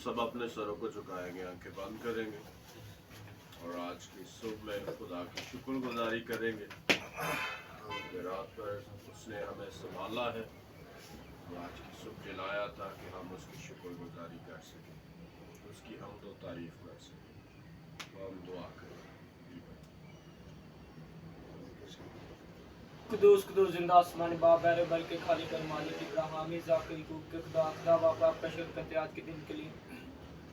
सब अपने सरों को झुकाएंगे, आंखें बंद करेंगे और आज की सुबह में खुदा की शुक्रगुजारी करेंगे। रात पर उसने हमें संभाला है, आज की सुबह जलाया था कि हम उसकी शुक्रगुजारी कर सकें, उसकी हम तो तारीफ कर सकें। तो हम दुआ करें। कुदूस कुदूस जिंदा आसमानी बाप बैरे बल के खाली कर मालिक इब्राहिमी ज़ाकरी को के खुदा बाप आपका शुक्र करते हैं आज के दिन के लिए।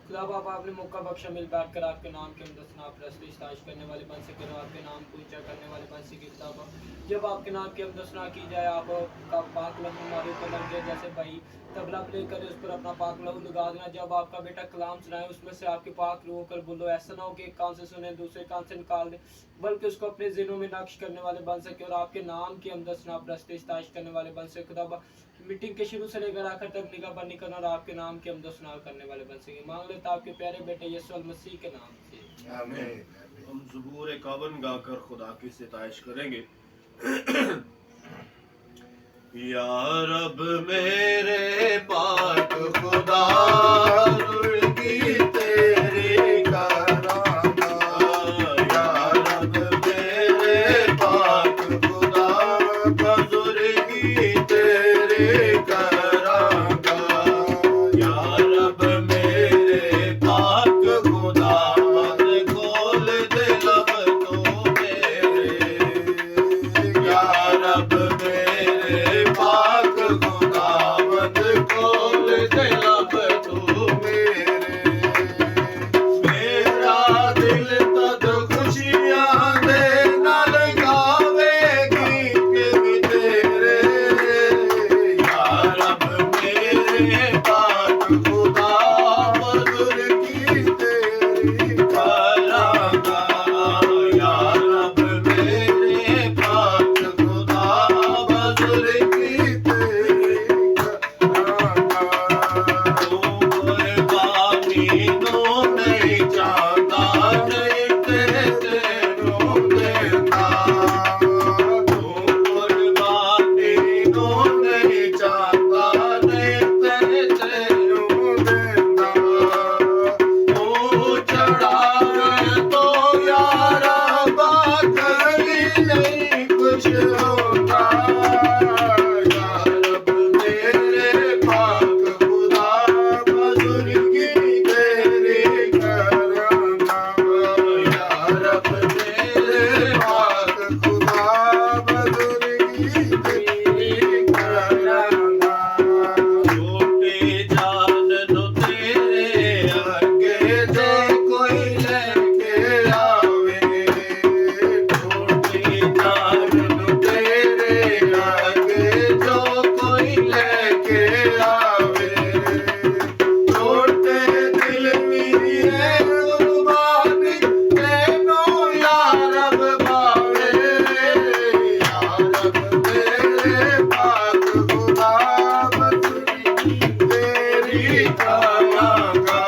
खुदा बाप आपने मौका बख्शा मिल बैठ कर आपके नाम के अंदर सना प्रस्ती इस्ताइश करने वाले बन सके, आपके नाम को ऊंचा करने वाले बन सके। खुदा जब आपके नाम के अंदर सना की जाए, आपका पाक लहू हमारे ऊपर लग जाए, जैसे भाई तबला प्ले करे उस पर अपना पाक लहू लगा देना। जब आपका बेटा कलाम सुनाए उसमें से आपके पाक रूह होकर बोलो, ऐसा ना हो कि एक कान से सुने दूसरे कान से निकाल दे, बल्कि उसको अपने ज़हनों में नक्श करने वाले बन सके और आपके नाम के अंदर सना प्रस्ती इस्ताइश करने वाले बन सके। खुदा मीटिंग के शुरू से लेकर आखिर तक निगाहबानी करना और आपके नाम के अंदर सुना करने वाले बन सके। मांग लेता आपके प्यारे बेटे यीशु मसीह के नाम से, आमीन। हम ज़बूर 51 गाकर खुदा की सिताइश करेंगे। या रब मेरे पाक खुदा रुल्की तेरी करामा, या रब मेरे पाक खुदा बुजुर्गी तेरी करामा, या रब मेरे पाक खुदा मत खोल दे लब तो मेरे, या रब मेरे पाक खुदा मत खोल दे लब तो मेरे। मेरा दिल तद खुशियां दे नाल गावेगी कि तेरे, या रब मेरे पाक खुदा बुजुर्गी तेरी करामा, या रब मेरे पाक खुदा बुजुर्गी तेरी करामा। तू कुर्बानी नो नहीं चाहता, नहीं तेनों देता, तू कुर्बानी नो नहीं चाहता, नहीं तेनों देता, तू चढ़ावे तो यारा बात नहीं कुछ होता, या रब मेरे पाक खुदा बुजुर्गी तेरी करामा, या रब मेरे पाक खुदा बुजुर्गी तेरी करामा। छोटे जान नो तेरे आगे जो कोई लेके आवे, छोटे जान नो तेरे आगे जो कोई लेके आवे, छोटे दिल मेरे कुर्बानी तेनों या रब भावे, या रब मेरे पाक खुदा बुजुर्गी तेरी करामा,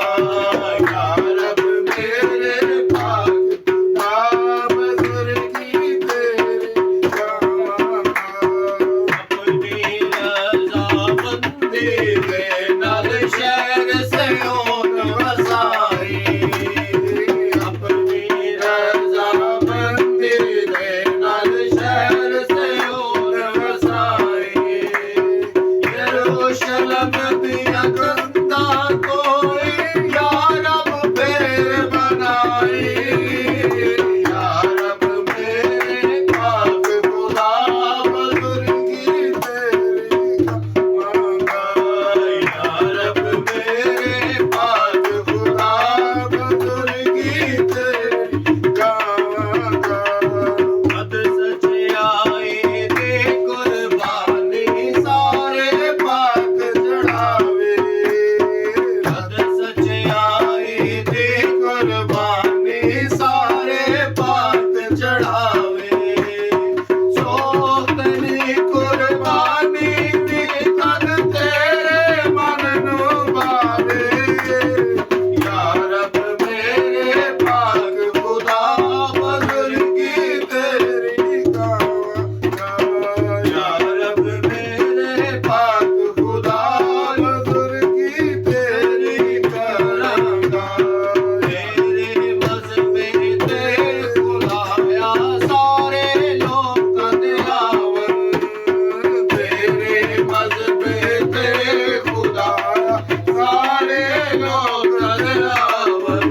या रब मेरे पाक खुदा बुजुर्गी तेरी करामा। अपनी रज़ामंदी दे नाल शहर से ओन वसाई, अपनी रज़ामंदी दे नाल शहर से ओन वसाई, यरूशलेम दिया कंधां कोई या रब फेर बनाई, या रब मेरे पाक खुदा बुजुर्गी तेरी करामा, या रब मेरे पाक लो कर आवन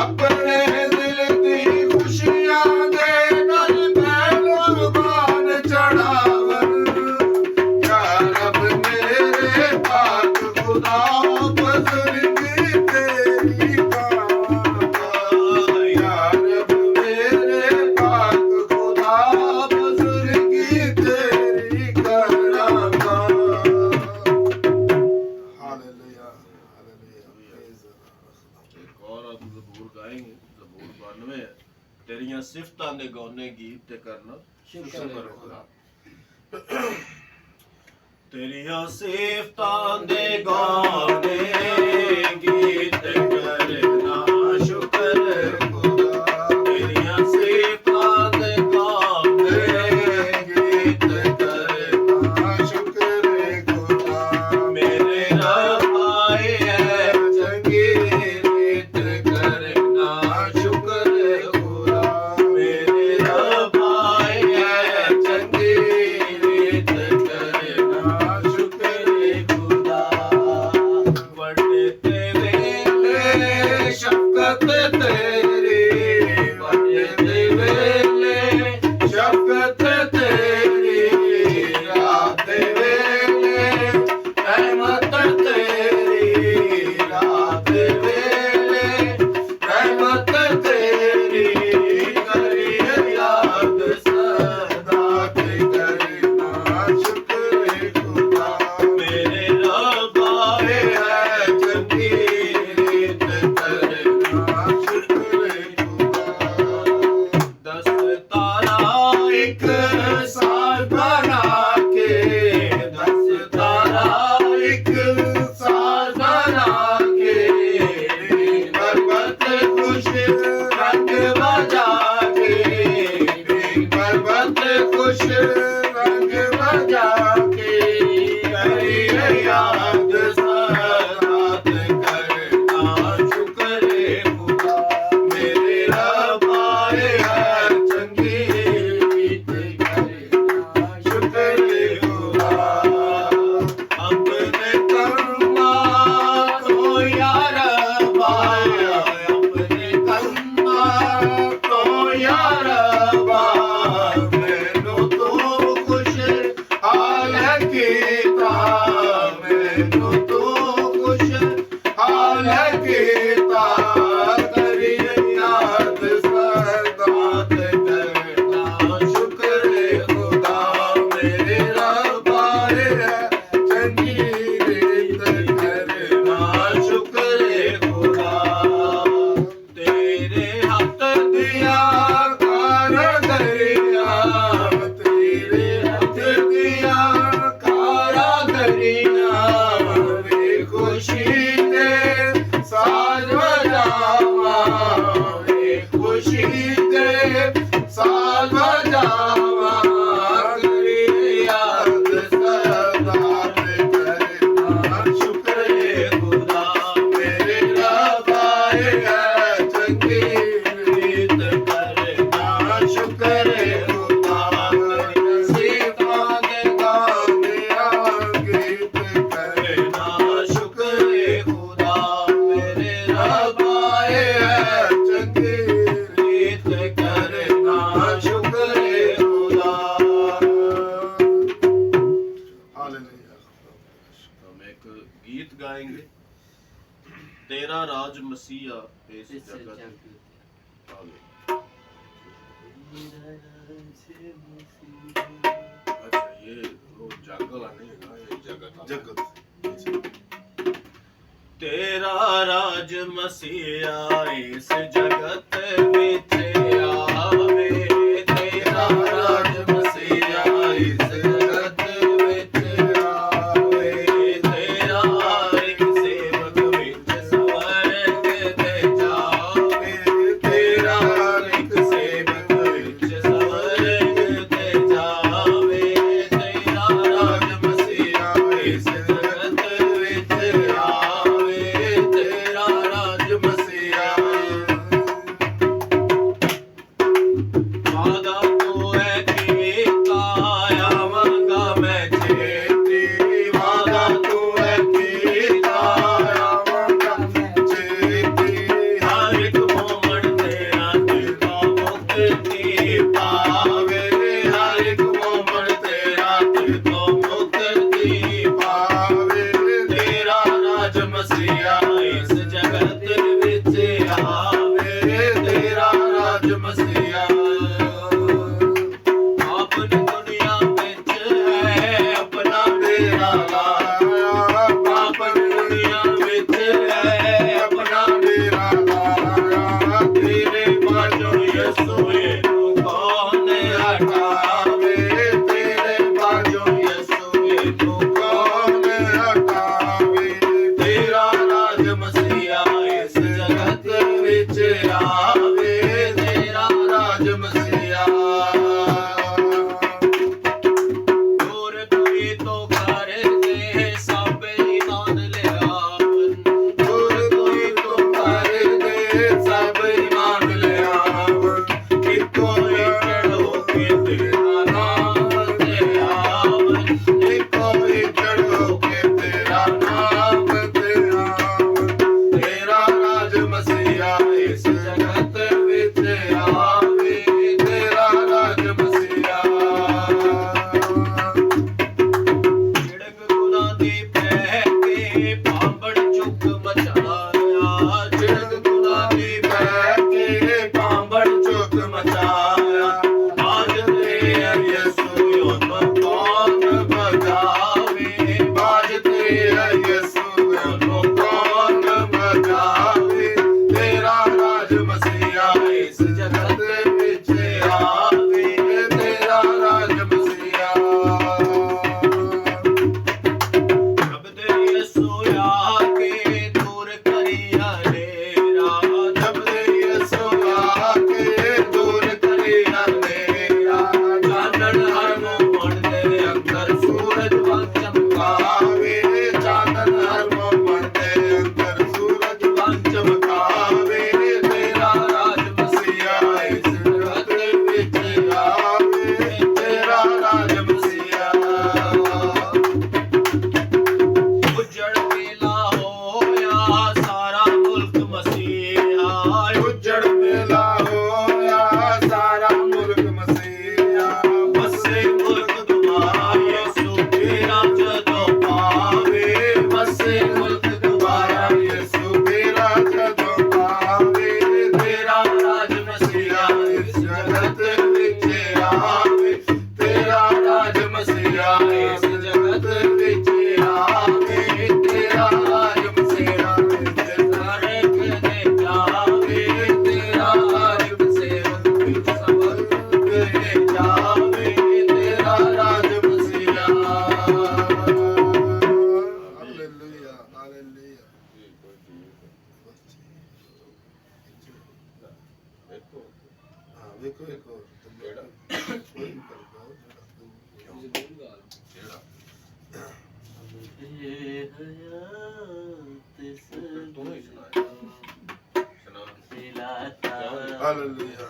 अपने दिल दी खुशियां दे दर पहलो बान चढ़ावन या रब मेरे पाक खुदा बुजुर्गी तेरी काबा या रब मेरे पाक खुदा बुजुर्गी तेरी करामा हालेलुया हालेलुया एक और अब ज़बूर गाएंगे ज़बूर 92 है तेरियां सिफतां दे गौने गीत ते करना शुक्र खुदा तेरियां सिफतां दे गौने गीत करना शुक्र खुदा तेरियां सिफतां दे गौने गीत करना शुक्र खुदा मेरे रब आए है चंगी रीत करना शुक्र खुदा मेरे रब आए है चंगी रीत करना शुक्र खुदा वड्डे ते वेले शफकत तेरी वड्डे ते वेले शफकत तेरी रात वेले रहमत तेरी रात वेले रहमत तेरी करिए याद सदा के करना शुक्र खुदा मेरे रब आए है चंगी रीत करना शुक्र खुदा दस्तारा एक साल बना के दस्तारा एक साल बना के पर्वत खुश रंग बजा के पर्वत खुश रंग बजा के करिए याद सदात करना शुक्र खुदा मेरे रब आए है चंगी रीत करना शुक्र खुदा अपने कर्मा को यार पाया अपने कर्मा को यार मैनू तो खुश हाल कीता मैनू तो खुश हाल कीता करिए याद सदात करना शुक्र खुदा मेरे रब आए है चंगी रीत करना शुक्र खुदा तेरे हाथ दिया कारागरिया तेरे हाथ दिया कारागरिया वे खुशी दे साज बजावा वे खुशी दे साज बजावा करिए याद सदात करना शुक्र खुदा मेरे रब आए है चंगी रीत करना शुक्र खुदा सिफां दे गाने गीत करना शुक्र खुदा मेरे रब आए है चंगी रीत करना शुक्र खुदा हालेलुया हम एक गीत गाएंगे तेरा राज मसीहा इस जगत आगे अच्छा ये वो जंग वाला नहीं है ना ये जगत जगत तेरा राज मसीहा इस जगत विच आवे तेरा राज मसीहा इस जगत विच आवे तेरा एक सेवक विच स्वर्ग ते जावे तेरा एक सेवक विच स्वर्ग ते जावे तेरा राज मसीहा इस जगत विच आवे तेरा राज मसीहा ਵੇਖੋ ਇੱਕ ਹੋਰ ਕਿਹੜਾ? ਕੋਈ ਵੀ ਕਰਦਾ ਜ਼ਰੂਰ ਗਾਲ ਕਿਹੜਾ? ਤੂੰ ਹੀ ਸੁਣਾ ਹਾਲੇਲੂਇਆ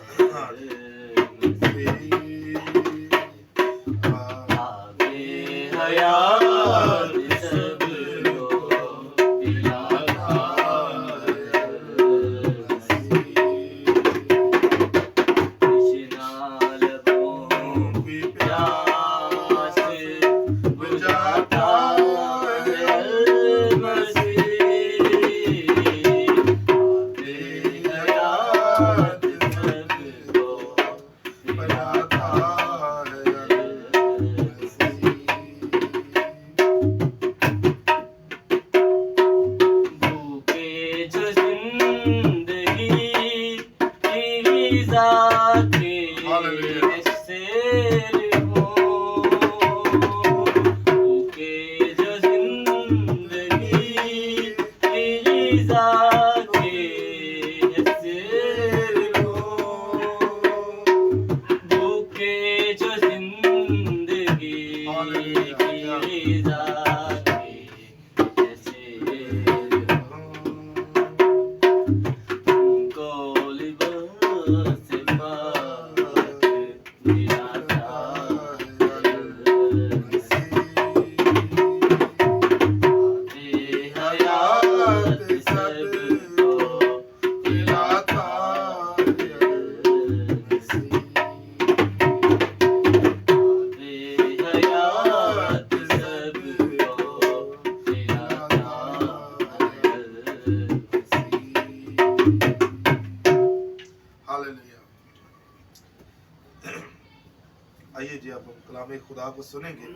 आइए जी अब हम कलाम खुदा को सुनेंगे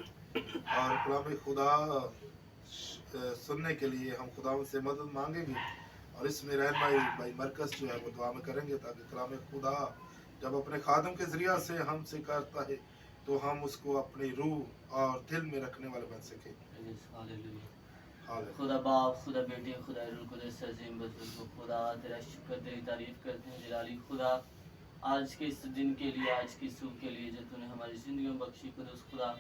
और कलाम खुदा सुनने के लिए हम खुदा से मदद मांगेंगे और इसमें रहनुमाई भाई मरकज जो है वो दुआ में करेंगे ताकि कलाम खुदा जब अपने खादम के जरिया से हमसे करता है तो हम उसको अपनी रूह और दिल में रखने वाले बन सके। खुदा बाप, खुदा बेटे, खुदा रूह कुदस अजीम बुजुर्ग, खुदा तेरा शुक्र तेरी तारीफ करते हैं जलाली खुदा आज के इस दिन के लिए, आज की सुबह के लिए जो तूने हमारी ज़िंदगी में बख्शी कुदस खुदा,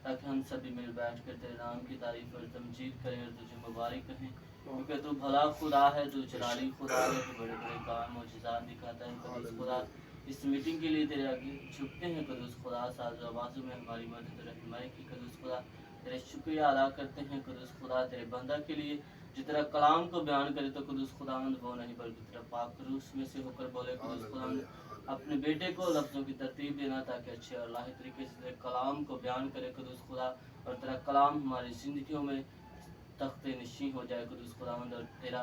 ताकि हम सभी मिल बैठ कर तेरे नाम की तारीफ और तमजीद करें और तुझे मुबारक कहें, क्योंकि तू भला खुदा है, तू जलाली खुदा है, तू बड़े बड़े काम मौजूदात दिखाता है। कुदस खुदा इस मीटिंग के लिए तेरे आगे झुकते हैं कुदस खुदा, साज़ आवाज़ों में हमारी मदद और रहनुमाई की कुदस खुदा, तेरे शुक्रिया अदा करते हैं कुदस खुदा तेरे बंदा के लिए जो तेरा कलाम को बयान करे तो कुदस खुदावंद वो नहीं बल्कि तेरा पाक रूस में से होकर बोले कुदस खुदावंद अपने बेटे को लफ्ज़ों की तरतीब देना ताकि अच्छे और लाही तरीके से तेरे कलाम को बयान करे कुदस खुदा, और तेरा कलाम हमारी ज़िंदगियों में तख्ते नशी हो जाए कुदस खुदावंद, और तेरा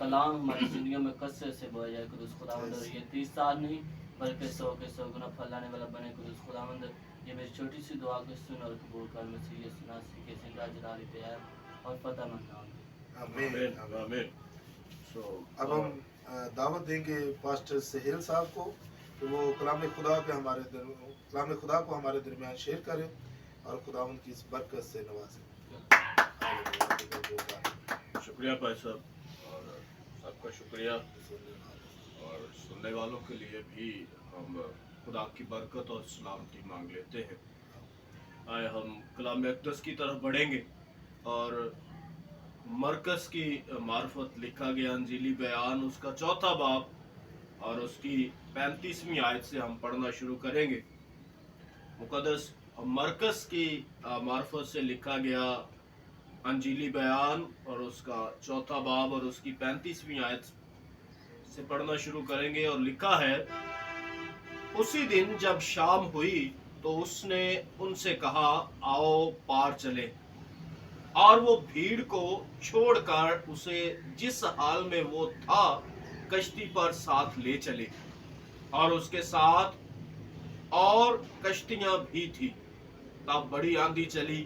कलाम हमारी ज़िंदगियों में कसरत से बोया जाए कुदस खुदावंद, और ये 30 साल नहीं बल्कि 100 के 100 गुना फैलाने वाला बने कुदस खुदावंद। ये मेरी छोटी सी दुआ को सुन और कबूल कर, मसीह यीशु नासरी के जिंदा जलाली तैयार और पता मंद आमीन आमीन। अब हम दावत देंगे पास्टर सहेल साहब को कि वो कलाम खुदा को हमारे दरमियान शेयर करें और खुदावंद की इस बरकत से नवाजें। शुक्रिया भाई साहब, और सबका शुक्रिया, और सुनने वालों के लिए भी हम खुदा की बरकत और सलामती मांग लेते हैं। आए हम कलाम अक़दस की तरफ बढ़ेंगे और मरकज़ की मार्फत लिखा गया अंजीली बयान उसका 4था बाब और उसकी 35वीं आयत से हम पढ़ना शुरू करेंगे। मुक़द्दस मरकज़ की मार्फत से लिखा गया अंजीली बयान और उसका 4था बाब और उसकी 35वीं आयत से पढ़ना शुरू करेंगे। और लिखा है, उसी दिन जब शाम हुई तो उसने उनसे कहा, आओ पार चले, और वो भीड़ को छोड़कर उसे जिस हाल में वो था कश्ती पर साथ ले चले, और उसके साथ और कश्तियां भी थी। तब बड़ी आंधी चली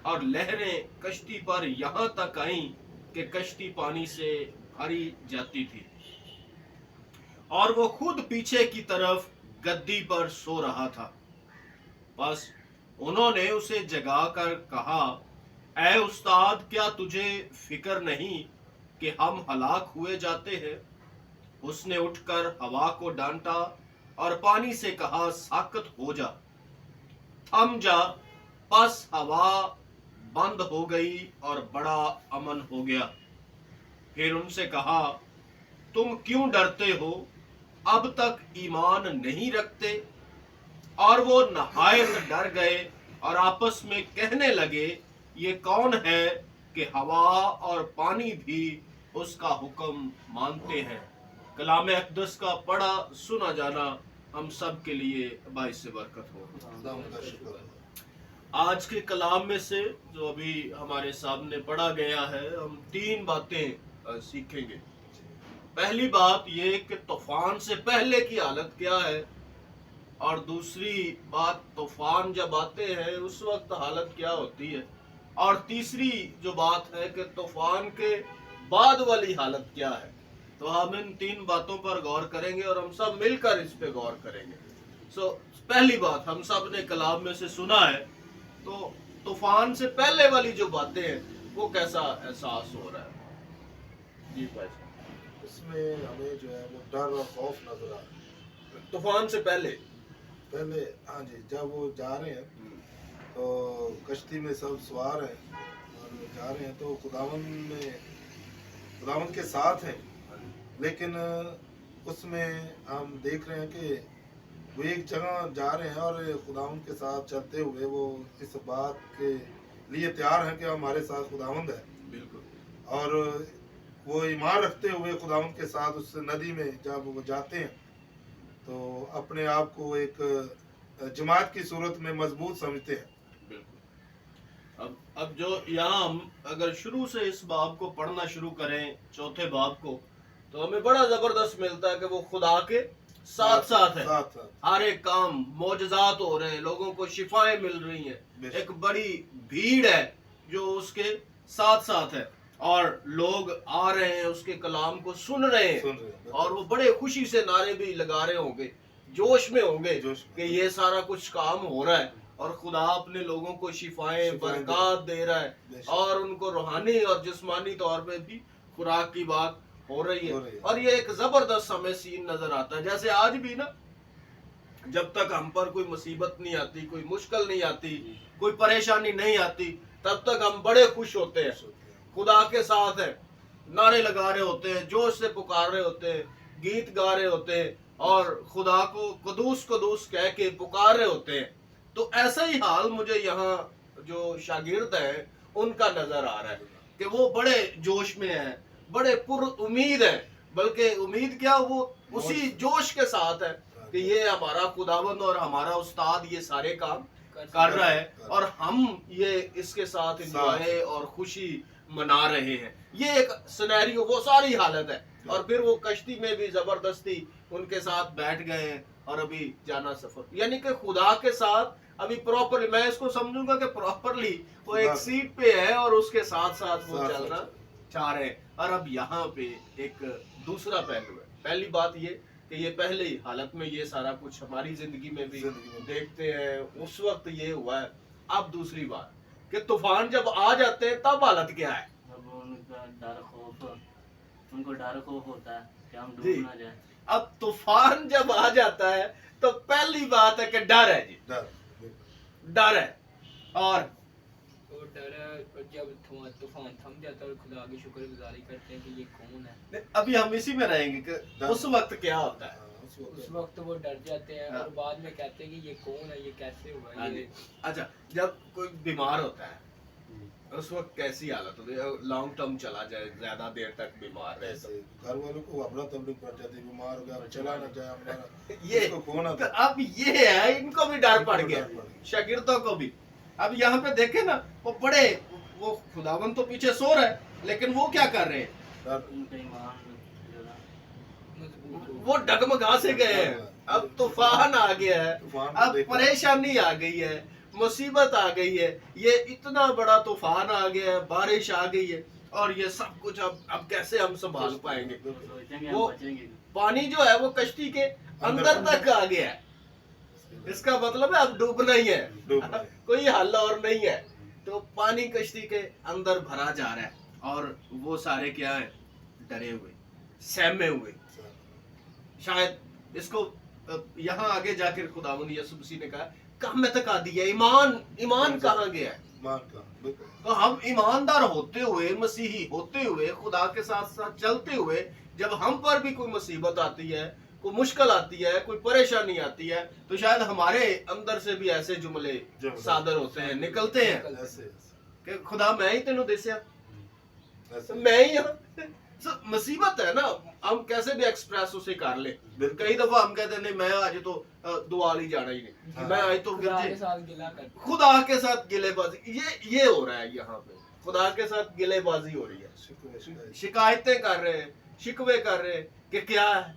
और लहरें कश्ती पर यहाँ तक आईं कि कश्ती पानी से भरी जाती थी, और वो खुद पीछे की तरफ गद्दी पर सो रहा था। बस उन्होंने उसे जगाकर कहा, ऐ उस्ताद, क्या तुझे फिक्र नहीं कि हम हलाक हुए जाते हैं? उसने उठकर हवा को डांटा اور پانی سے کہا ساکت ہو جا، تھم جا، پس ہوا بند ہو گئی اور بڑا امن ہو گیا۔ پھر ان سے کہا تم کیوں ڈرتے ہو، اب تک ایمان نہیں رکھتے؟ اور وہ نہایت ڈر گئے اور آپس میں کہنے لگے یہ کون ہے کہ ہوا اور پانی بھی اس کا حکم مانتے ہیں۔ کلام اقدس کا پڑھا سنا جانا ہم سب کے لیے باعث برکت ہو۔ خداوند کا شکر ہو۔ آج کے کلام میں سے جو ابھی ہمارے سامنے پڑھا گیا ہے، ہم 3 باتیں سیکھیں گے۔ پہلی بات یہ کہ طوفان سے پہلے کی حالت کیا ہے، اور دوسری بات طوفان جب آتے ہیں اس وقت حالت کیا ہوتی ہے، اور تیسری جو بات ہے کہ طوفان کے بعد والی حالت کیا ہے۔ تو ہم ان 3 باتوں پر غور کریں گے اور ہم سب مل کر اس پہ غور کریں گے۔ پہلی بات ہم سب نے کلام میں سے سنا ہے، تو طوفان سے پہلے والی جو باتیں ہیں وہ کیسا احساس ہو رہا ہے؟ جی بھائی صاحب۔ اس میں ہمیں جو ہے وہ ڈر اور خوف نظر آ رہا ہے۔ طوفان سے پہلے ہاں جی، جب وہ جا رہے ہیں تو کشتی میں سب سوار ہیں اور وہ جا رہے ہیں تو خداوند کے ساتھ ہیں، لیکن اس میں ہم دیکھ رہے ہیں کہ وہ ایک جگہ جا رہے ہیں اور خداوند کے ساتھ چلتے ہوئے وہ اس بات کے لیے تیار ہیں کہ ہمارے ساتھ خداوند ہے، بالکل، اور وہ ایمان رکھتے ہوئے خداوند کے ساتھ اس ندی میں جب وہ جاتے ہیں تو اپنے آپ کو ایک جماعت کی صورت میں مضبوط سمجھتے ہیں۔ بالکل۔ اب جو یہاں ہم اگر شروع سے اس باب کو پڑھنا شروع کریں، 4 باب کو، تو ہمیں بڑا زبردست ملتا ہے کہ وہ خدا کے ساتھ ساتھ ہے، ہر ایک کام معجزات ہو رہے ہیں، لوگوں کو شفائیں مل رہی ہیں، ایک بڑی بھیڑ ہے جو اس کے ساتھ ساتھ ہے، اور لوگ آ رہے ہیں اس کے کلام کو سن رہے ہیں، اور وہ بڑے خوشی سے نعرے بھی لگا رہے ہوں گے، جوش میں ہوں گے کہ یہ سارا کچھ کام ہو رہا ہے اور خدا اپنے لوگوں کو شفائیں برکات دے رہا ہے، اور ان کو روحانی اور جسمانی طور پہ بھی خوراک کی بات ہو رہی ہے، اور یہ ایک زبردست ہمیں سین نظر آتا ہے۔ جیسے آج بھی نا، جب تک ہم پر کوئی مصیبت نہیں آتی، کوئی مشکل نہیں آتی، کوئی پریشانی نہیں آتی، تب تک ہم بڑے خوش ہوتے ہیں، خدا کے ساتھ ہیں، نعرے لگا رہے ہوتے ہیں، جوش سے پکار رہے ہوتے ہیں، گیت گا رہے ہوتے ہیں، اور خدا کو قدوس قدوس کہہ کے پکار رہے ہوتے ہیں۔ تو ایسا ہی حال مجھے یہاں جو شاگرد ہیں ان کا نظر آ رہا ہے کہ وہ بڑے جوش میں ہیں، بڑے پر امید ہیں، بلکہ امید کیا، وہ اسی جوش کے ساتھ ہے کہ یہ ہمارا خداوند اور ہمارا استاد یہ سارے کام کر رہا ہے، اور ہم یہ اس کے ساتھ انجوائے اور خوشی منا رہے ہیں۔ یہ ایک سینیریو، وہ ساری حالت ہے، اور پھر وہ کشتی میں بھی زبردستی ان کے ساتھ بیٹھ گئے ہیں اور ابھی جانا سفر، یعنی کہ خدا کے ساتھ ابھی پراپرلی، میں اس کو سمجھوں گا کہ پراپرلی وہ ایک سیٹ پہ ہے اور اس کے ساتھ ساتھ وہ چلنا چاہ رہے ہیں۔ اور اب یہاں پہ ایک دوسرا پہلو ہے۔ پہلی بات یہ کہ یہ پہلی حالت میں یہ سارا کچھ ہماری زندگی میں بھی دیکھتے ہیں، اس وقت یہ ہوا ہے۔ اب دوسری بات کہ طوفان جب آ جاتے ہیں تب حالت کیا ہے؟ اب ان کا ان کو ڈر خوف ہوتا ہے کہ ہم ڈوب نہ جائیں۔ اب طوفان جب آ جاتا ہے تو پہلی بات ہے کہ ڈر ہے، جی ڈر ہے، اور ڈر ہے جب طوفان تھم جاتا ہے اور خدا کی شکر گزاری کرتے ہیں کہ یہ کون ہے۔ ابھی ہم اسی میں رہیں گے کہ اس وقت کیا ہوتا ہے۔ اس وقت وہ ڈر جاتے ہیں اور بعد میں کہتے ہیں کہ یہ کون ہے، یہ کیسے ہوا یہ۔ اچھا، جب کوئی بیمار ہوتا ہے اس وقت کیسی حالت ہوتی ہے؟ لانگ ٹرم چلا جائے، زیادہ دیر تک بیمار رہے، گھر والوں کو افرا تفری پڑ جاتی، بیمار ہو گیا چلا نہ جائے ہمارا، یہ تو اب یہ ہے، ان کو بھی ڈر پڑ گیا، شاگردوں کو بھی۔ اب یہاں پہ دیکھیں نا، وہ بڑے، وہ خداوند تو پیچھے سو رہا ہے لیکن وہ کیا کر رہے ہیں؟ ان کا ایمان وہ ڈگمگا سے گئے ہیں۔ اب طوفان آ گیا ہے، اب پریشانی آ گئی ہے، مصیبت آ گئی ہے، یہ اتنا بڑا طوفان آ گیا ہے، بارش آ گئی ہے، اور یہ سب کچھ اب کیسے ہم سنبھال پائیں گے؟ وہ پانی جو ہے وہ کشتی کے اندر تک آ گیا ہے، اس کا مطلب ہے اب ڈوبنا ہی ہے، کوئی حل اور نہیں ہے۔ تو پانی کشتی کے اندر بھرا جا رہا ہے، اور وہ سارے کیا ہیں؟ ڈرے ہوئے، سہمے ہوئے۔ شاید اس کو यहाँ आगे जाकर खुदावंद यीशु मसीह ने कहा काम तक आ दिया, ईमान कहाँ गया है? ईमान का बिल्कुल तो हम ईमानदार होते हुए, मसीही होते हुए, खुदा के साथ साथ चलते हुए, जब हम पर भी कोई मुसीबत आती है, कोई मुश्किल आती है, कोई परेशानी आती है, तो शायद हमारे अंदर से भी ऐसे जुमले सादर होते हैं, निकलते हैं ऐसे कि खुदा मैं ही तेनों दसिया, ऐसे मैं ही मुसीबत है ना, हम कैसे भी एक्सप्रेस उसे कर ले। कई दफा हम कहते हैं नहीं मैं आज तो दुआ ही जाना ही नहीं, मैं आज तो खुदा के साथ गिला कर खुदा के साथ गिलेबाजी, ये हो रहा है यहाँ पे, खुदा के साथ गिलेबाजी हो रही है, शिकायतें कर रहे हैं, शिकवे कर रहे हैं कि क्या है।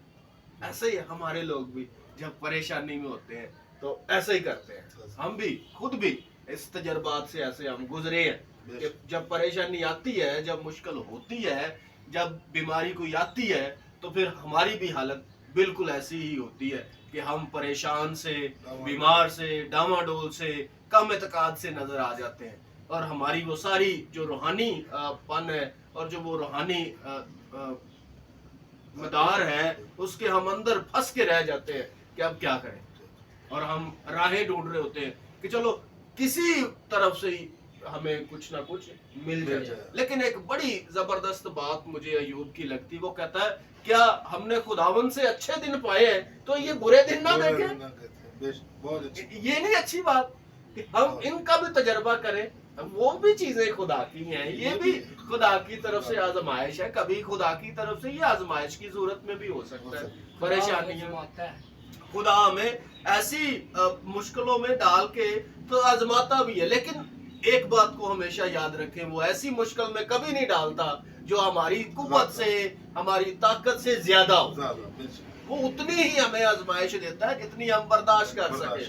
ऐसे ही हमारे लोग भी जब परेशानी में होते हैं तो ऐसे ही करते हैं, हम भी खुद भी इस तजर्बात से ऐसे हम गुजरे हैं कि जब परेशानी आती है, जब मुश्किल होती है, जब बीमारी कोई आती है, तो फिर हमारी भी हालत बिल्कुल ऐसी ही होती है कि हम परेशान से, बीमार से, डामाडोल से, कम एतकाद से नजर आ जाते हैं, और हमारी वो सारी जो रूहानी पन है और जो वो रूहानी मदार है, उसके हम अंदर फंस के रह जाते हैं कि अब क्या करें, और हम राहें ढूंढ रहे होते हैं कि चलो किसी तरफ से ही हमें कुछ ना कुछ मिल जाए। लेकिन एक बड़ी जबरदस्त बात मुझे अयूब की लगती, वो कहता है क्या हमने खुदावन से अच्छे दिन पाए हैं तो ये बुरे दिन ना देखें? बहुत अच्छी ये नहीं अच्छी बात कि हम इनका भी तजर्बा करें, वो भी चीजें खुदा की हैं, ये भी खुदा की तरफ से आजमाइश है, कभी खुदा की तरफ से ये आजमाइश की जरूरत में भी हो सकता है, परेशानियां खुदा हमें ऐसी मुश्किलों में डाल के तो आजमाता भी है, लेकिन एक बात को हमेशा याद रखें, वो ऐसी मुश्किल में कभी नहीं डालता जो हमारी कुव्वत से, हमारी ताकत से ज्यादा हो। वो उतनी ही हमें आजमाइश देता है जितनी हम बर्दाश्त कर सके।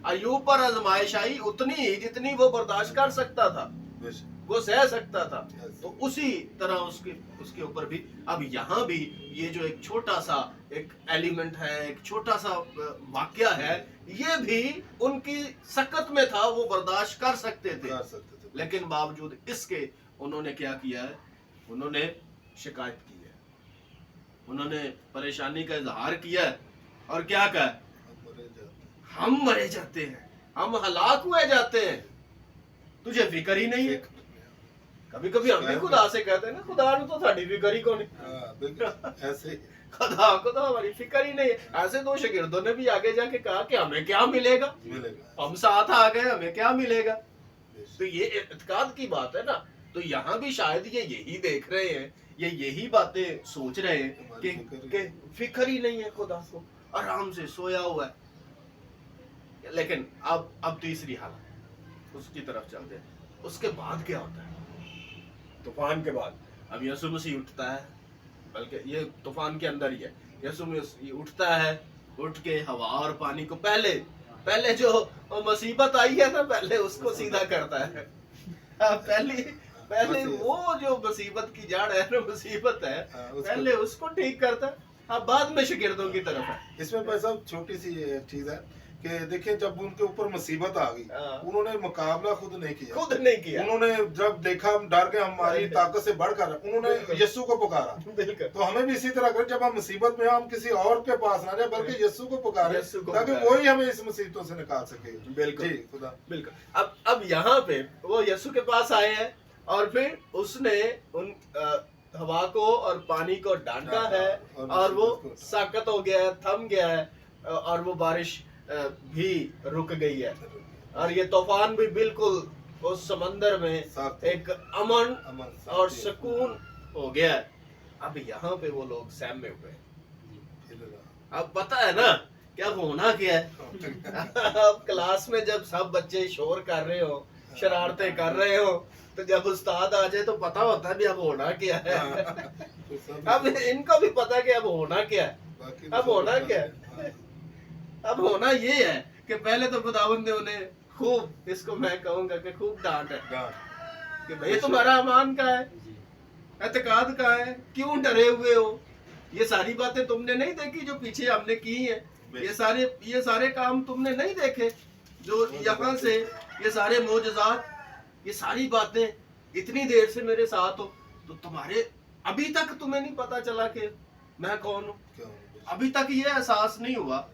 अयूब पर आजमाइश आई उतनी ही जितनी वो बर्दाश्त कर सकता था, वो सह सकता था, तो उसी तरह उसके ऊपर भी अब यहाँ भी ये जो एक छोटा सा एक एलिमेंट है, एक छोटा सा वाकया है, ये भी उनकी सकत में था, वो बर्दाश्त कर सकते थे, लेकिन बावजूद इसके उन्होंने क्या किया है, उन्होंने शिकायत की है, उन्होंने परेशानी का इजहार किया है, और क्या कहा, हम मरे जाते हैं, हम हलाक हुए जाते हैं, तुझे फिक्र ही नहीं है। कभी कभी हम भी खुदा से कहते हैं ना, खुदा ने तो साड़ी फिक्र ही को नहीं, ऐसे खुदा को तो हमारी फिक्र ही नहीं है। ऐसे दो शागिर्दों ने भी आगे जाके कहा कि हमें क्या मिलेगा, हम साथ आ गए, हमें क्या मिलेगा। तो ये इत्काद की बात है ना, तो यहाँ भी शायद ये यही देख रहे हैं, ये यही बातें सोच रहे हैं कि फिक्र ही नहीं है खुदा को, आराम से सोया हुआ है। लेकिन अब तीसरी हालत, उसकी तरफ चलते हैं। उसके बाद क्या होता है, तूफान के बाद अब यीशु मसीह उठता है, बल्कि ये तूफान के अंदर ही है, यीशु मसीह उठता है, उठ के हवा और पानी को पहले जो मुसीबत आई है ना, पहले उसको सीधा करता है। पहले वो जो मुसीबत की जड़ है ना, मुसीबत है, पहले उसको ठीक करता है, अब बाद में शागिर्दों की तरफ है। इसमें भाई साहब छोटी सी चीज है कि देखिए, जब उनके ऊपर मुसीबत आ गई, उन्होंने मुकाबला खुद नहीं किया, उन्होंने जब देखा हम डर गए, हमारी ताकत से बढ़कर, उन्होंने यीशु को पुकारा। तो हमें भी इसी तरह कर, जब हम मुसीबत में हम किसी और के पास ना जाए, बल्कि यीशु को पुकारे, ताकि वही हमें इस मुसीबतों से निकाल सके। बिल्कुल जी खुदा, बिल्कुल। अब यहाँ पे वो यीशु के पास आए हैं, और फिर उसने उन हवा को और पानी को डांटा है, और वो साकत हो गया है, थम गया है, और वो बारिश भी रुक गई है, और ये तूफान भी बिल्कुल उस समंदर में एक अमन और सुकून हो गया है। अब यहाँ पे वो लोग सहमे हुए, अब पता है ना क्या होना क्या है। अब क्लास में जब सब बच्चे शोर कर रहे हो, शरारतें कर रहे हो, तो जब उस्ताद आ जाए तो पता होता है भी अब होना क्या है। अब इनको भी पता कि अब होना क्या है, अब होना क्या है। अब होना ये है कि पहले तो खुदावंद ने उन्हें खूब, इसको मैं कहूंगा कि खूब डांट है कि भाई तुम्हारा अमान का है, एतकाद का है, क्यों डरे हुए हो, ये सारी बातें तुमने नहीं देखी जो पीछे हमने की है, ये सारे काम तुमने नहीं देखे, जो यहाँ से ये सारे मोजज़ात, ये सारी बातें, इतनी देर से मेरे साथ हो, तो तुम्हारे अभी तक तुम्हें नहीं पता चला कि मैं कौन हूँ, अभी तक ये एहसास नहीं हुआ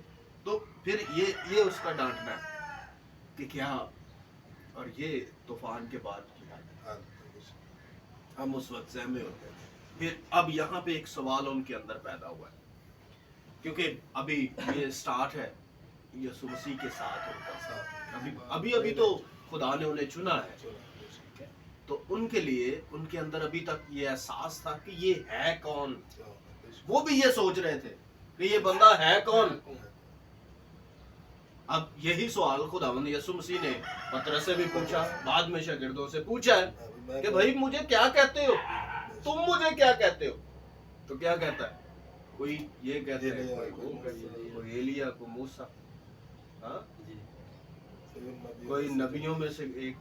तो फिर ये उसका डांटना है कि क्या, और ये तूफान के बाद की बात है। हाँ, हम उस वक्त सहमे होते हैं। फिर अब यहाँ पे एक सवाल उनके अंदर पैदा हुआ है, क्योंकि अभी ये स्टार्ट है यीशु मसीह के साथ उनका, अभी तो खुदा ने उन्हें चुना है, तो उनके लिए उनके अंदर अभी तक ये एहसास था कि ये है कौन। वो भी ये सोच रहे थे कि ये बंदा है कौन। अब यही सवाल खुदावंद यीशु मसीह ने पतरस से भी पूछा, बाद में शागिर्दों से पूछा है कि भाई मुझे क्या कहते हो, तुम मुझे क्या कहते हो। तो क्या कहता है, कोई ये कहते हैं, कोई एलिया, कोई मूसा, हाँ, कोई नबियों में से एक,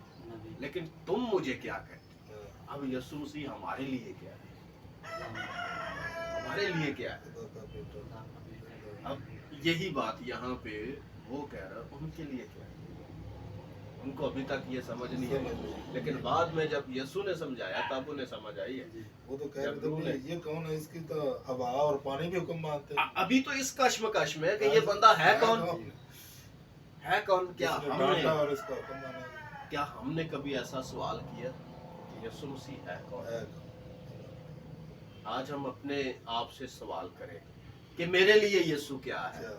लेकिन तुम मुझे क्या कहते हो। अब यीशु मसीह हमारे लिए क्या है, हमारे लिए क्या है। अब यही बात यहाँ पे वो कह रहा, उनके लिए क्या है, उनको अभी तक ये समझ नहीं है, लेकिन बाद में जब यीशु ने समझाया तब उन्हें समझ आई है। वो तो कह रहे थे ये कौन है, इसकी तो हवा और पानी भी हुक्म मानते हैं। अभी तो इस कश्मकश में कि ये बंदा है कौन, है कौन। क्या और इसका हुक्म माना, क्या हमने कभी ऐसा सवाल किया कि यीशु मसीह है कौन। आज हम अपने आप से सवाल करें कि मेरे लिए यीशु क्या है,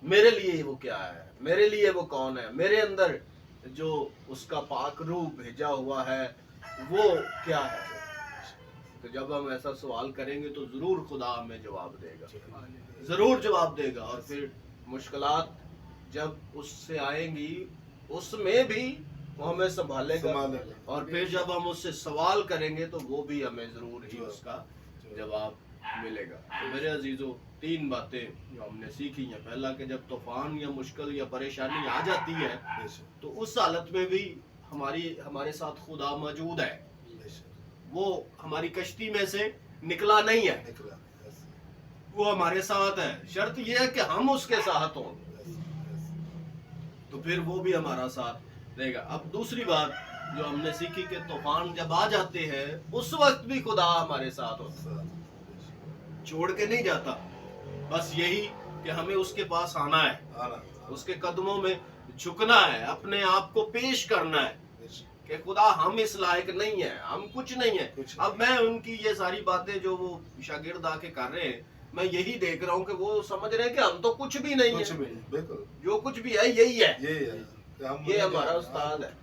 मेरे लिए वो क्या है, मेरे लिए वो कौन है, मेरे अंदर जो उसका पाक रूह भेजा हुआ है वो क्या है। तो जब हम ऐसा सवाल करेंगे तो जरूर खुदा हमें जवाब देगा, जरूर जवाब देगा। और फिर मुश्किलात जब उससे आएंगी उसमें भी वो हमें संभालेगा, और फिर जब हम उससे सवाल करेंगे तो वो भी हमें जरूर ही उसका जवाब मिलेगा। तो मेरे अजीजों, 3 बातें जो हमने सीखी हैं। पहला कि जब तूफान या मुश्किल या परेशानी आ जाती है तो उस हालत में भी हमारे साथ खुदा मौजूद है, वो हमारी कश्ती में से निकला नहीं है, वो हमारे साथ है। शर्त ये है कि हम उसके साथ हों, तो फिर वो भी हमारा साथ देगा। अब दूसरी बात जो हमने सीखी कि तूफान जब आ जाते हैं उस वक्त भी खुदा हमारे साथ होता है, छोड़ के नहीं जाता। बस यही कि हमें उसके पास आना है, उसके कदमों में झुकना है, अपने आप को पेश करना है कि खुदा हम इस लायक नहीं है, हम कुछ नहीं है। अब मैं उनकी ये सारी बातें जो वो शागिर्द आके कर रहे हैं, मैं यही देख रहा हूँ कि वो समझ रहे हैं कि हम तो कुछ भी नहीं है, जो कुछ भी है यही है, ये हमारा उस्ताद है।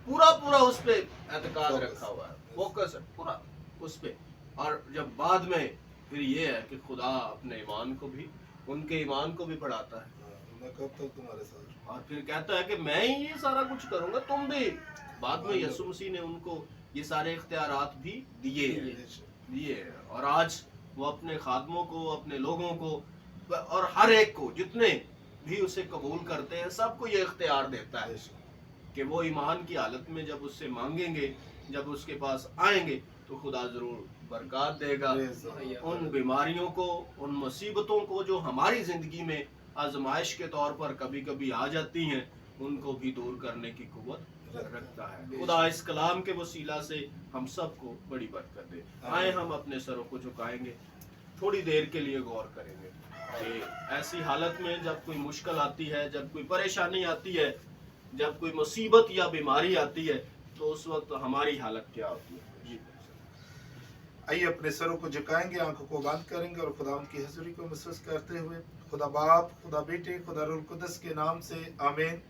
पूरा उस पे एतकाद रखा हुआ है, फोकस है पूरा उस पे। और जब बाद में फिर ये है कि खुदा अपने ईमान को भी, उनके ईमान को भी बढ़ाता है, मैं कब तक तुम्हारे साथ, और फिर कहता है कि मैं ही ये सारा कुछ करूंगा, तुम भी। बाद में यीशु मसीह ने उनको ये सारे इख्तियारात भी दिए हैं, और आज वो अपने खादमों को, अपने लोगों को, और हर एक को, जितने भी उसे कबूल करते हैं, सबको ये इख्तियार देता है कि वो ईमान की हालत में जब उससे मांगेंगे, जब उसके पास आएंगे, तो खुदा जरूर बरकत देगा। उन बीमारियों को, उन मुसीबतों को जो हमारी जिंदगी में आजमाइश के तौर पर कभी कभी आ जाती हैं, उनको भी दूर करने की कुव्वत रखता है। खुदा इस कलाम के वसीला से हम सबको बड़ी बरकत दे। आए हम अपने सरों को झुकाएंगे, थोड़ी देर के लिए गौर करेंगे कि ऐसी हालत में जब कोई मुश्किल आती है, जब कोई परेशानी आती है, जब कोई मुसीबत या बीमारी आती है, तो उस वक्त हमारी हालत क्या होती है। आइए अपने सरों को झुकाएंगे, आंखों को बंद करेंगे और खुदा उनकी हजूरी को महसूस करते हुए खुदा बाप, खुदा बेटे, खुदा रूह कुदस के नाम से आमीन।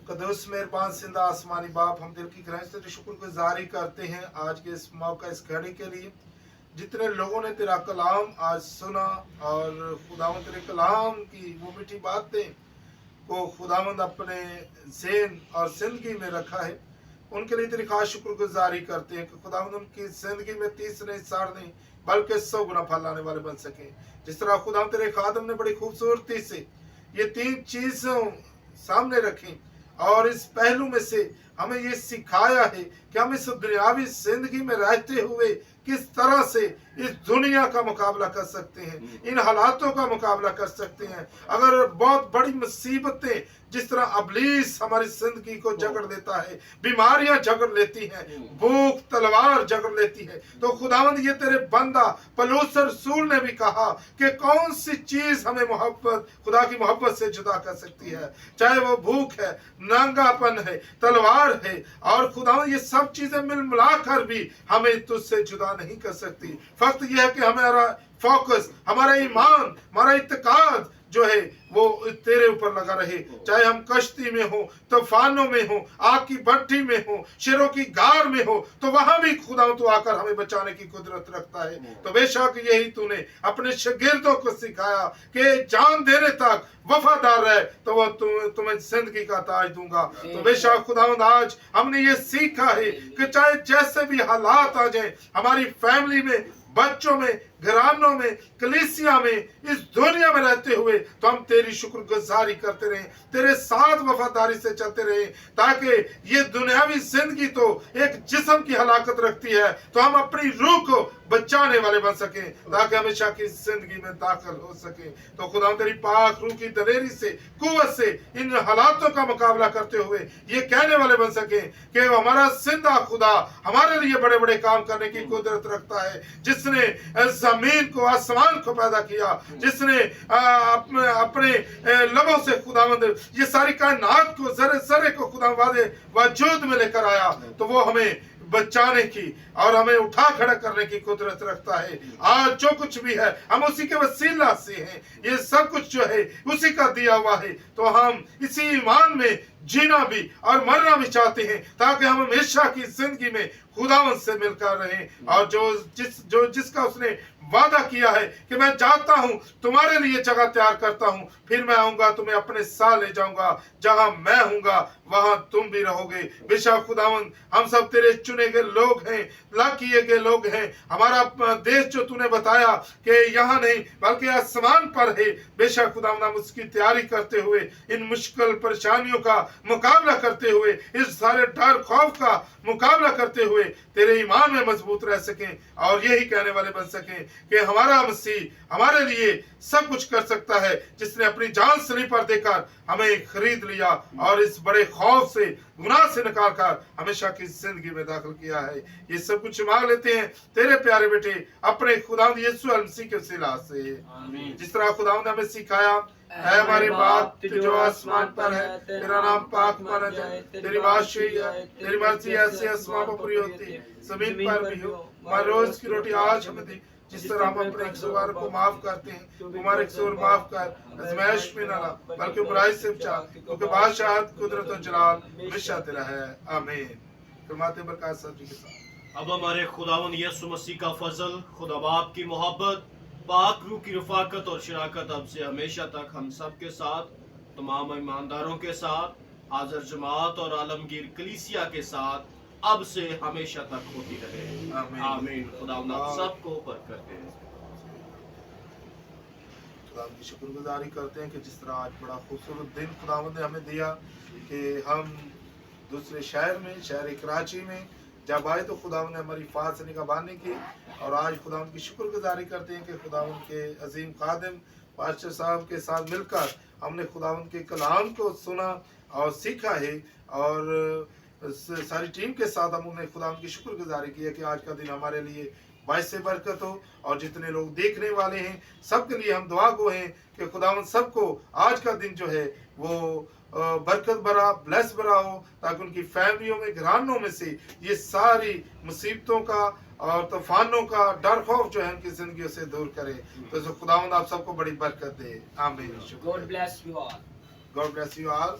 कदूस मेहरबान जिंदा आसमानी बाप, हम दिल की गहराई से शुक्रगुजारी करते हैं आज के इस मौका, इस घड़ी के लिए, जितने लोगों ने तेरा कलाम आज सुना और खुदावंद तेरे कलाम की वो मीठी बातें को खुदावंद अपने ज़हन और जिंदगी में रखा है, उनके लिए तेरी खास शुक्रगुजारी करते हैं कि खुदावंद उनकी जिंदगी में 30 नहीं 60 नहीं बल्कि 100 गुना फल लाने वाले बन सके। जिस तरह खुदावंद तेरे खादम ने बड़ी खूबसूरती से ये 3 चीजों सामने रखी और इस पहलू में से हमें ये सिखाया है कि हम इस दुनियावी जिंदगी में रहते हुए किस तरह से इस दुनिया का मुकाबला कर सकते हैं, इन हालातों का मुकाबला कर सकते हैं। अगर बहुत बड़ी मुसीबतें जिस तरह अबलीस हमारी जिंदगी को जकड़ लेता है, बीमारियां जकड़ लेती हैं, भूख तलवार जकड़ लेती है, तो खुदावंद ये तेरे बंदा पौलुस रसूल ने भी कहा कि कौन सी चीज हमें मोहब्बत खुदा की मोहब्बत से जुदा कर सकती है, चाहे वो भूख है, नंगापन है, तलवार है, और खुदावंद ये सब चीजें मिल मिलाकर भी हमें तुझसे जुदा नहीं कर सकती। फक्त यह है कि हमारा फोकस, हमारा ईमान, हमारा इत्तेकाद जो है वो तेरे ऊपर लगा रहे, चाहे हम कश्ती में हो, तूफानों में हो, आग की भट्टी में हो, शेरों की गार में हो, तो वहां भी खुदा तू आकर हमें बचाने की कुदरत रखता है। तो बेशक यही तूने अपने शागिर्दों को सिखाया कि जान देने तक वफादार रहे तो वह तुम्हें जिंदगी का ताज दूंगा। तो बेशक खुदावंद आज हमने ये सीखा है कि चाहे जैसे भी हालात आ जाए हमारी फैमिली में, बच्चों में, घरानों में, कलीसिया में, इस दुनिया में रहते हुए तो हम तेरी शुक्रगुजारी करते रहें, तेरे साथ वफादारी से चलते रहें, ताकि ये दुनियावी जिंदगी तो एक जिस्म की हलाकत रखती है, तो हम अपनी रूह को बचाने वाले बन सकें, ताकि हमेशा की जिंदगी में दाखिल हो सके। तो खुदा तेरी पाक रूह की दलेरी से, कुव्वत से इन हालातों का मुकाबला करते हुए ये कहने वाले बन सके कि हमारा जिंदा खुदा हमारे लिए बड़े बड़े काम करने की कुदरत रखता है, जिसने जमीन को, आसमान को पैदा किया, जिसने अपने लबों से खुदावंद ये सारी कायनात को जरे जरे को खुदा वजूद में लेकर आया, तो वो हमें बचाने की और हमें उठा खड़ा करने की कुदरत रखता है। आज जो कुछ भी है हम उसी के वसीला से हैं, ये सब कुछ जो है उसी का दिया हुआ है। तो हम इसी ईमान में जीना भी और मरना भी चाहते हैं, ताकि हम हमेशा की जिंदगी में खुदावंद से मिलकर रहें, और जिसका उसने वादा किया है कि मैं जाता हूं, तुम्हारे लिए जगह तैयार करता हूं, फिर मैं आऊंगा, तुम्हें अपने साथ ले जाऊंगा, जहां मैं हूंगा वहां तुम भी रहोगे। बेशक खुदावंद हम सब तेरे चुने गए लोग हैं, लाग किए गए लोग हैं। हमारा देश जो तूने बताया कि यहाँ नहीं बल्कि आसमान पर है, बेशक खुदावंद हम उसकी तैयारी करते हुए, इन मुश्किल परेशानियों का मुकाबला करते हुए, इस सारे डर खौफ का मुकाबला करते हुए तेरे ईमान में मजबूत रह सकें, और यही कहने वाले बन सकें कि हमारा मसीह हमारे लिए सब कुछ कर सकता है, जिसने अपनी जान सलीब पर देकर हमें खरीद लिया और इस बड़े खौफ से, गुनाह से निकाल कर हमेशा की जिंदगी में दाखिल किया है। ये सब कुछ मांग लेते हैं तेरे प्यारे बेटे अपने खुदावंद यीशु मसीह के वसीला से। जिस तरह खुदावंद ने हमें सिखाया, है हमारे बाप जो आसमान पर है, तेरा नाम पाक माना जाए, तेरी बादशाही है, तेरी मर्जी ऐसे आसमान पर पूरी होती है, जमीन पर भी हो। हमारे रोज की रोटी आज हमें दे, जिस तरह हम अपने कसूरवारों को माफ करते हैं, तुम्हारे कसूर माफ कर, आजमाइश में न ला बल्कि बुराई से बचा, क्योंकि बादशाहत, कुदरत और जलाल हमेशा तेरा है। आमीन। फरमाते बरकत सब जी के साथ। अब हमारे खुदावंद यीशु मसीह का फजल, खुदा बाप की मोहब्बत, पाक रूह की रफाकत और शराकत अब से हमेशा तक हम सब के साथ, तमाम ईमानदारों के साथ, हाजिर जमात और आलमगीर कलीसिया के साथ अब से हमेशा तक होती रहे। आमीन। खुदावंद आप सबको बरकत दे। खुदावंद की शुक्रगुजारी करते हैं कि जिस तरह आज बड़ा खूबसूरत दिन खुदावंद ने हमें दिया कि हम दूसरे शहर में, शहर कराची में जब आए तो खुदावंद ने हमारी फात से निगहबानी की, और आज खुदावंद की शुक्रगुजारी करते हैं कि खुदावंद के अजीम खादिम पास्टर साहब के साथ मिलकर हमने खुदावंद के कलाम को सुना और सीखा है, और सारी टीम के साथ हम उन्हें खुदावंद की शुक्रगुजारी की है कि आज का दिन हमारे लिए बाइस बरकत हो, और जितने लोग देखने वाले हैं सबके लिए हम दुआ गो हैं कि खुदावंद सबको आज का दिन जो है वो बरकत भरा, ब्लेस भरा हो, ताकि उनकी फैमिलियों में, घरानों में से ये सारी मुसीबतों का और तूफानों का डर खौफ जो है उनकी जिंदगी से दूर करे। तो खुदावंद आप सबको बड़ी बरकत दे। आमीन। God bless you all. God bless you all.